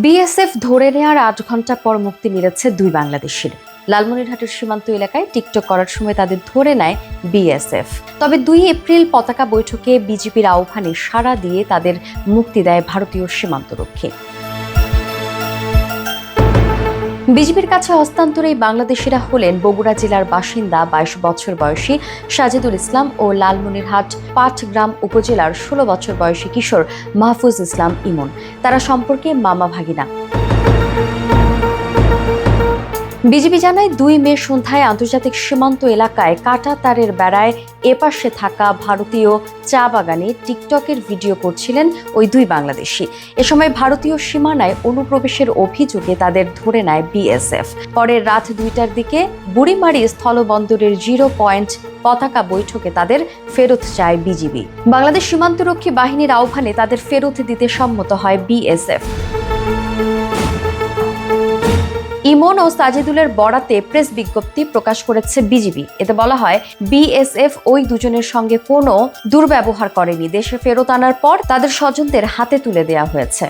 BSF ধরে নেওয়ার ৮ ঘন্টা পর মুক্তি মিলেছে দুই বাংলাদেশির। লালমনিরহাটের সীমান্ত এলাকায় টিকটক করার সময় তাদের ধরে নেয় বিএসএফ। তবে ২ এপ্রিল পতাকা বৈঠকে বিজিবির আহ্বানে সাড়া দিয়ে তাদের মুক্তি দেয় ভারতীয় সীমান্তরক্ষী। বিজিবির কাছে হস্তান্তরে এই বাংলাদেশিরা হলেন বগুড়া জেলার বাসিন্দা ২২ বছর বয়সী সাজেদুল ইসলাম ও লালমনিরহাট পাটগ্রাম উপজেলার ১৬ বছর বয়সী কিশোর মাহফুজ ইসলাম ইমন। তারা সম্পর্কে মামা ভাগিনা। বিজিবি জানায় ২ মে সন্ধ্যায় আন্তর্জাতিক সীমান্ত এলাকায় কাটা তারের বেড়ায় এপাশে থাকা ভারতীয় চা বাগানে টিকটকের ভিডিও করছিলেন ওই ২ বাংলাদেশি। এ সময় ভারতীয় সীমানায় অনুপ্রবেশের অভিযোগে তাদের ধরে নেয় বিএসএফ। পরে রাত ২টার দিকে বুড়িমারি স্থলবন্দরের 0 পয়েন্ট পতাকা বৈঠকে তাদের ফেরত চায় বিজিবি। বাংলাদেশ সীমান্তরক্ষী বাহিনীর আহ্বানে তাদের ফেরত দিতে সম্মত হয় বিএসএফ। ইমন ও সাজেদুলের বরাতে প্রেস বিজ্ঞপ্তি প্রকাশ করেছে বিজিবি। এতে বলা হয়, বিএসএফ ওই দুজনের সঙ্গে কোনো দুর্ব্যবহার করেনি। দেশে ফেরত আনার পর তাদের স্বজনদের হাতে তুলে দেওয়া হয়েছে।